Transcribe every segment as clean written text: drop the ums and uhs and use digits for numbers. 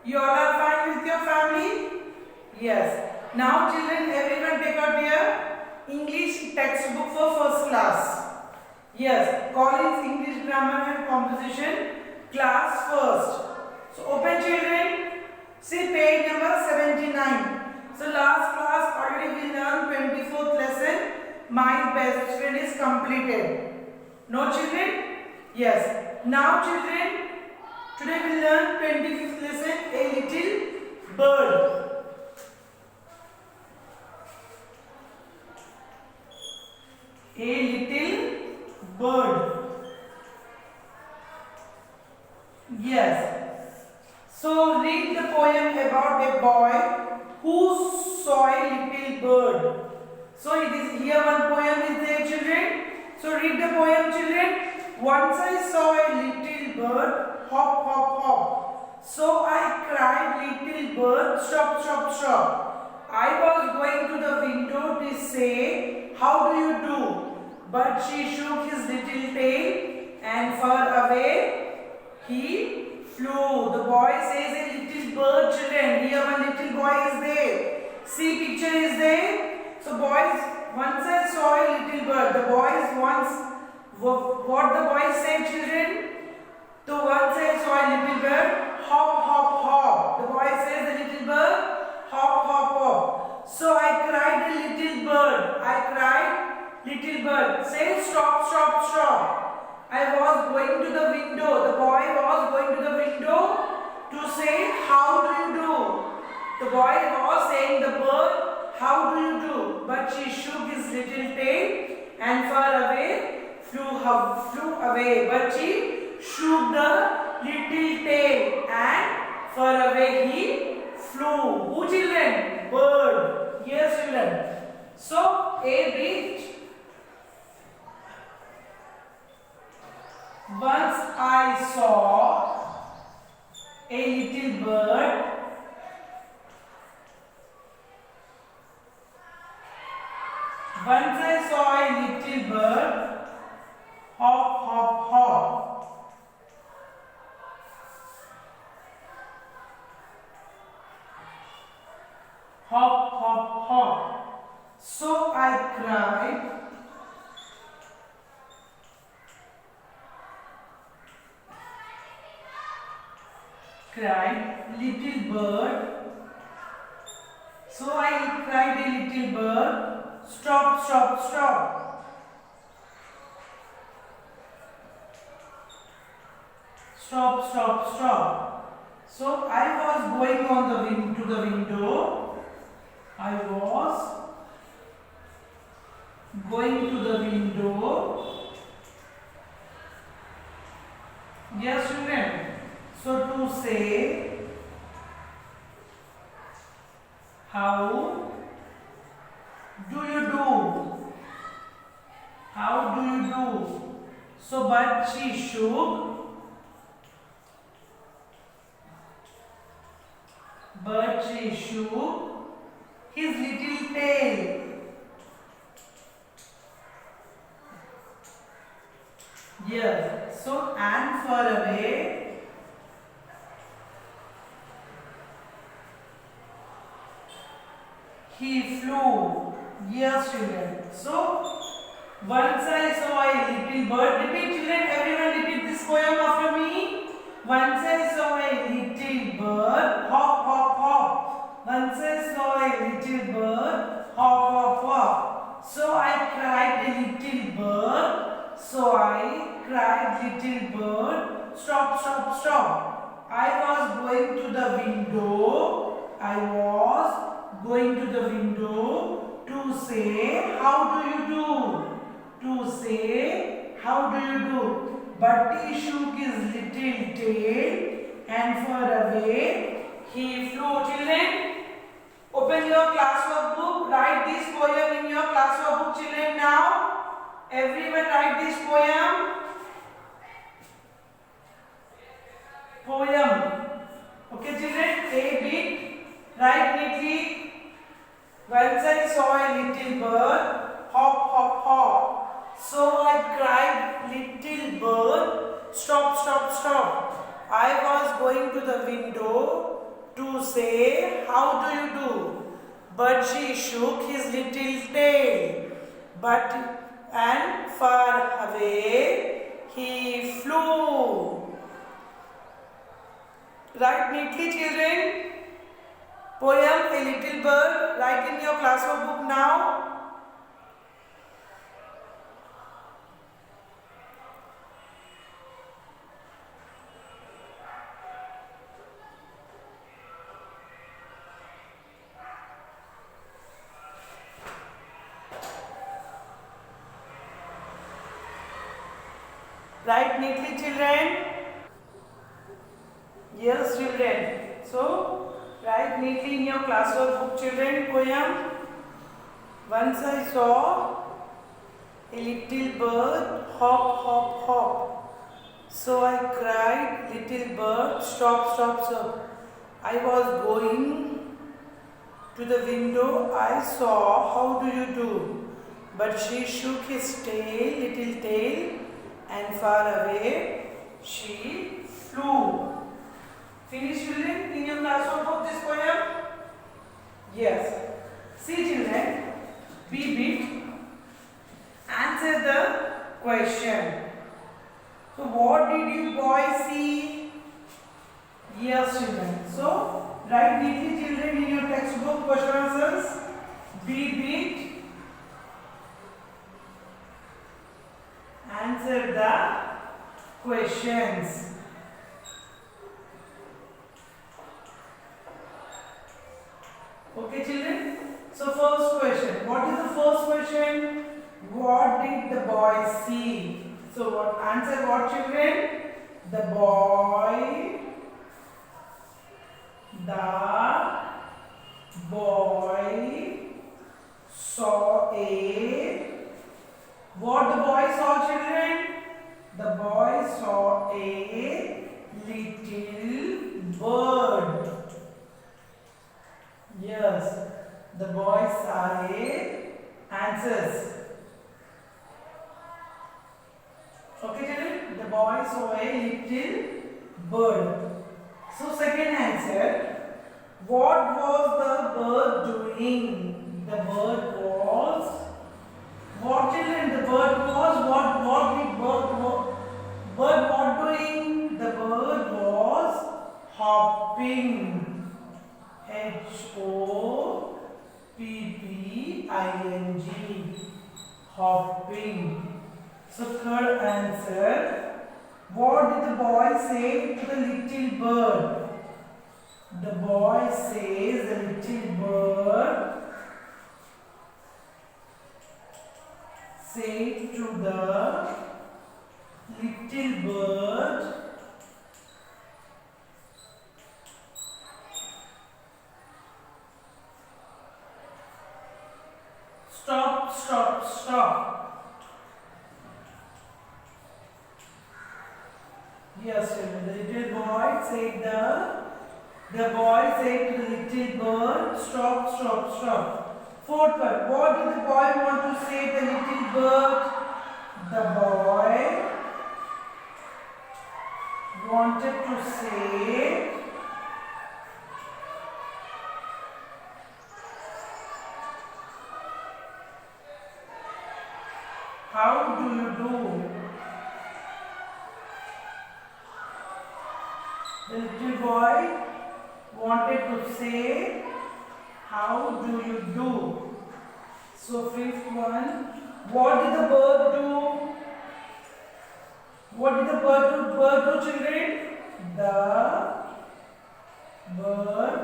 You all are fine with your family? Yes. Now children, everyone take out your English textbook for first class. Yes, Collins English Grammar and Composition class first. So open children, see page number 79. So last class already we learned 24th lesson. My best friend is completed. No children? Yes. Now children, today we learn 25th lesson, a little bird. A little bird. Yes. So read the poem about a boy who saw a little bird. So it is here one poem is there children. So read the poem children. Once I saw a little bird hop hop hop. So I cried, little bird stop stop stop. I was going to the window to say, how do you do? But she shook his little tail and far away he flew. The boy says a little bird children. Here one little boy is there. See picture is there. So boys, once I saw a little bird. The boys once, what the boy said children? So once I saw a little bird, hop hop hop. The boy says the little bird, hop hop hop. So I cried a little bird. I cried. Little bird, say stop, stop, stop. I was going to the window. The boy was going to the window to say, how do you do? The boy was saying the bird, how do you do? But she shook his little tail and far away flew away. But she shook the little tail and far away he flew. Who children? Bird. Yes children. So a reach. Once I saw a little bird. Once I saw a little bird hop hop hop. Hop hop hop. So I cried. Cried, little bird. So I cried a little bird. Stop, stop, stop. Stop, stop, stop. So I was going on to the window. I was going to the window. Yes, children. So to say, how do you do? How do you do? So but she shook. But she shook his little tail. Yes. So and far away. He flew. Yes, children. So, once I saw a little bird. Repeat, children. Everyone repeat this poem after me. Once I saw a little bird. Hop, hop, hop. Once I saw a little bird. Hop, hop, hop. So I cried a little bird. So I cried little bird. Stop, stop, stop. I was going to the window. I was going to the window to say, how do you do? To say, how do you do? But he shook his little tail and far away he flew. Children, open your classwork book. Write this poem in your classwork book, children. Now, everyone write this poem. Okay, children, a bit. Write neatly. Once I saw a little bird, hop, hop, hop. So I cried, little bird, stop, stop, stop. I was going to the window to say, how do you do? But she shook his little tail. But and far away he flew. Write neatly, children. Poem A Little Bird. Write in your classwork book now. Write neatly, children. Yes, children. So, write neatly in your classwork book, children. Poem. Once I saw a little bird hop, hop, hop. So I cried, little bird, stop, stop, stop. I was going to the window. I saw, how do you do? But she shook his tail, little tail, and far away she flew. Finish, children, in your classwork book this poem? Yes. See, children, be bit. Answer the question. So, what did you boys see? Yes, children. So, write neatly, children, in your textbook question answers. Be bit. Answer the questions. Okay, children. So, first question. What is the first question? What did the boy see? So, what answer? What, children? The boy saw a. What the boy saw, children? The boy saw a little bird. Yes, the boy saw a. Answers. Okay, children? The boy saw a little bird. So, second answer. What was the bird doing? The bird was. What, children? The bird was what doing? The bird was hopping. Hopping. Hopping. So, third answer. What did the boy say to the little bird? The boy says the little bird say to the little bird, stop, stop, stop. Yes, children, the little boy said the boy said to the little bird, stop, stop, stop. Fourth one, what did the boy want to say to the little bird? The boy wanted to say how do you do? The little boy wanted to say, how do you do? So, fifth one, what did the bird do? What did the bird do, children? The bird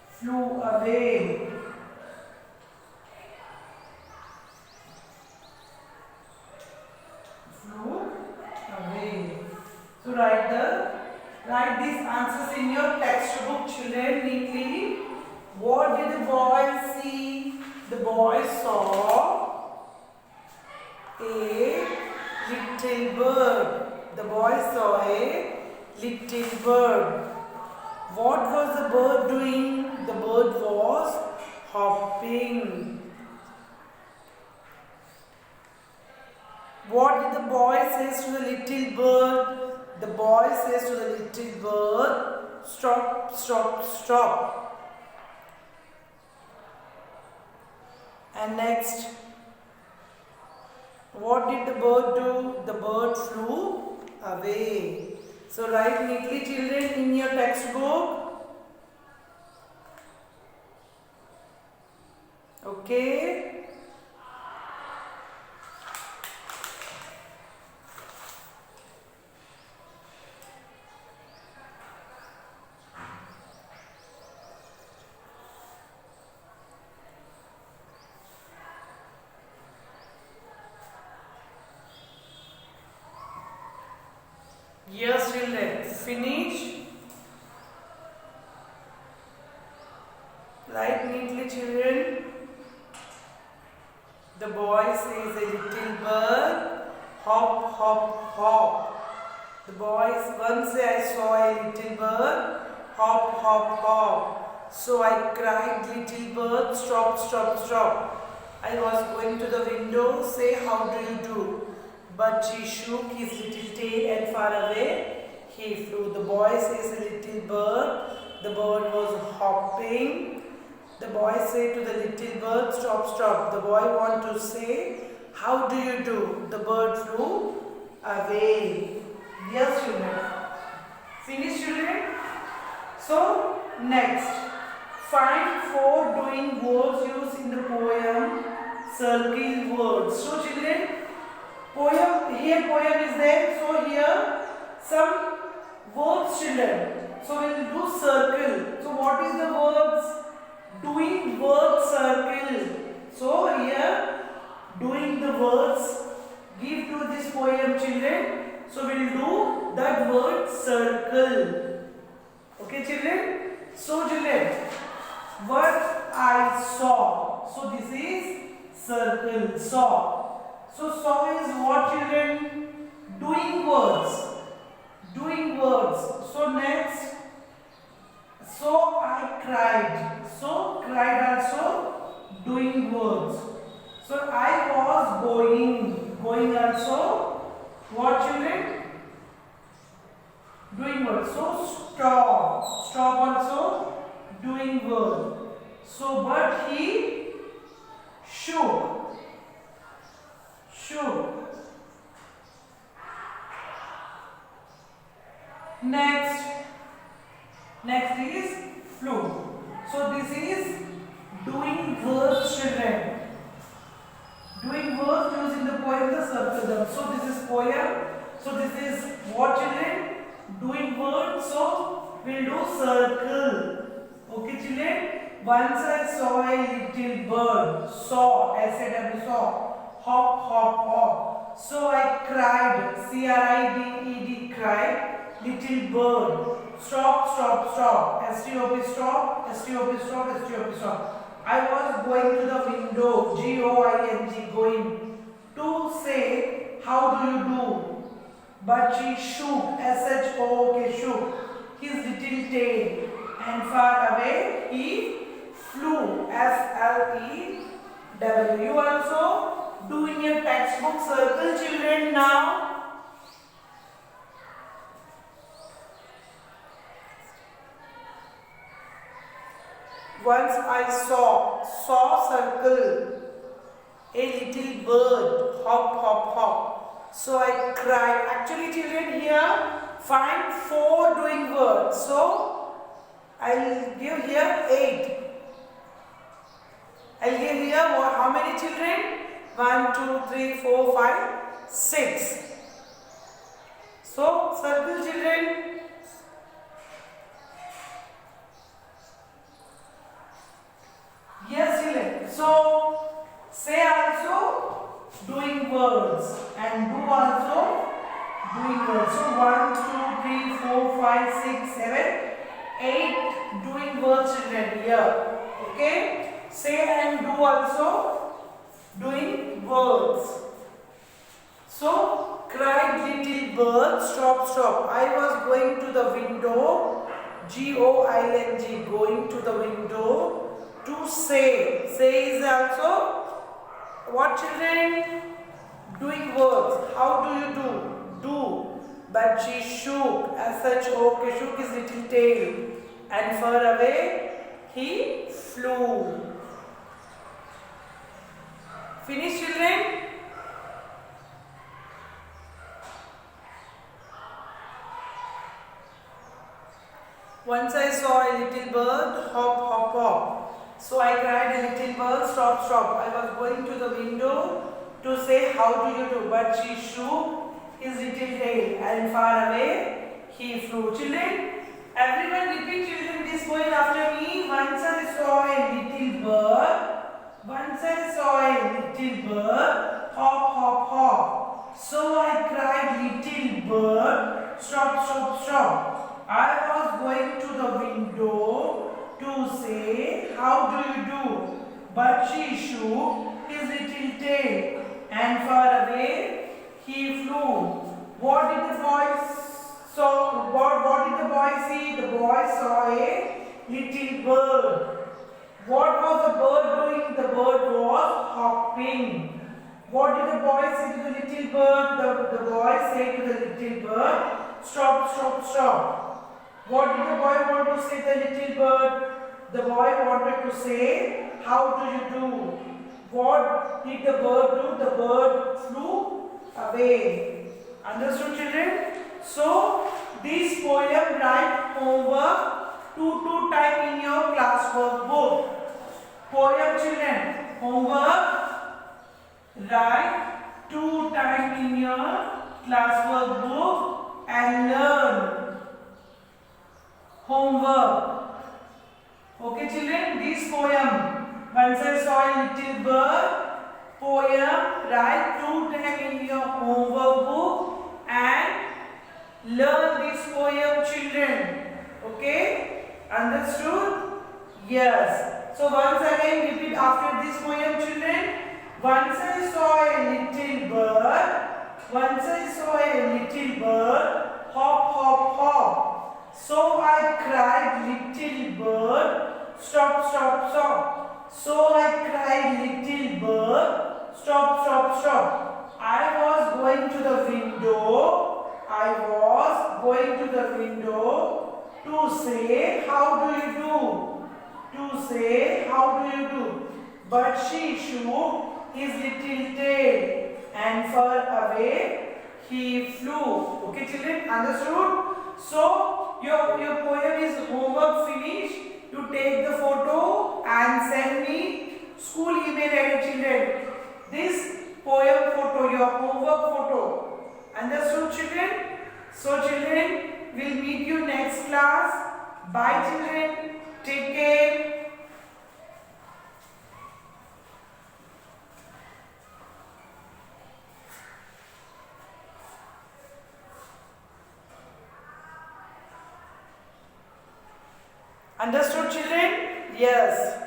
flew away. Flew away. So, write these answers in your textbook, children, neatly. What did the boy see? The boy saw a little bird. The boy saw a little bird. What was the bird doing? The bird was hopping. What did the boy say to the little bird? The boy says to the little bird, stop, stop, stop. And next, what did the bird do? The bird flew away. So write neatly, children, in your textbook. Okay. Yes, children, finish. Write neatly, children. The boy says, a little bird, hop, hop, hop. The boys, once I saw a little bird, hop, hop, hop. So I cried, little bird, stop, stop, stop. I was going to the window, say, how do you do? But he shook his little tail and far away he flew. The boy says, a little bird. The bird was hopping. The boy said to the little bird, stop, stop. The boy want to say, how do you do? The bird flew away. Yes, children. Finish, children? So, next. Find 4 doing words used in the poem. Circle words. So, children, poem, here poem is there. So, here some words, children. So, we will do circle. So, what is the words? Doing word circle. So here doing the words give to this poem, children. So we will do that word circle. Okay, children. So children, what I saw. So this is circle. Saw. So saw is what, children? Doing words. Doing words. So next. So I cried. So cried also doing words. So I was going. Going also what, children? Doing words. So stop. Stop also doing word. So but he shook. Shook. Next is flew. So this is doing words, children. Doing words using the poem, the circle them. So this is poem. So this is what, children? Doing words. So we'll do circle. Okay, children. Once I saw a little bird. Saw, S-A-W, saw. Hop, hop, hop. So I cried. C-R-I-D-E-D, cried. Little bird. Stop, stop, stop. S-T-O-P, stop. S-T-O-P, stop. S-T-O-P, stop. I was going to the window. G-O-I-N-G, going. To say, how do you do? But she shook. S-H-O-O-K, shook. His little tail. And far away, he flew. F-L-E-W. You also do in your textbook circle, children, now. Once I saw circle, a little bird, hop, hop, hop. So I cried. Actually, children, here find 4 doing words. So I'll give here 8. I'll give here how many, children? 1, 2, 3, 4, 5, 6. So circle, children. Yes, children. So say also doing words and do also doing words. So 1, 2, 3, 4, 5, 6, 7, 8 doing words, children, here. Okay. Say and do also doing words. So cried little bird, stop, stop. I was going to the window. G-O-I-N-G, going to the window. To say. Say is also what, children? Doing words. How do you do? Do. but she shook as such. Okay, shook his little tail, and far away he flew. Finish, children? Once I saw a little bird hop, hop, hop. So I cried, a little bird, stop, stop. I was going to the window to say, how do you do? But she shook his little tail, and far away he flew. Children, everyone repeat, children, this poem after me. Once I saw a little bird. Once I saw a little bird hop, hop, hop. So I cried, little bird, stop, stop, stop. I was going to the window to say, how do you do? But she shook his little tail, and far away he flew. What did the boy saw? What did the boy see? The boy saw a little bird. What was the bird doing? The bird was hopping. What did the boy say to the little bird? The boy said to the little bird, stop, stop, stop. What did the boy want to say to the little bird? The boy wanted to say, how do you do? What did the bird do? The bird flew away. Understood, children? So, this poem write homework 2 times in your classwork book. Poem, children. Homework write 2 times in your classwork book and learn. Homework. Okay, children, this poem. Once I saw a little bird. Poem, write 2 times in your homework book and learn this poem, children. Okay? Understood? Yes. So once again repeat after this poem, children. Once I saw a little bird. Once I saw a little bird. Hop, hop, hop. So I cried, little bird, stop, stop, stop. So I cried, little bird, stop, stop, stop. I was going to the window. I was going to the window to say, how do you do? To say, how do you do? But she shook his little tail, and far away he flew. Okay, children, understood? So, your poem is homework finished. You take the photo and send me school email ID, children. This poem photo, your homework photo. Understood, children? So, children, we'll meet you next class. Bye, children. Take care. Understood, children? Yes.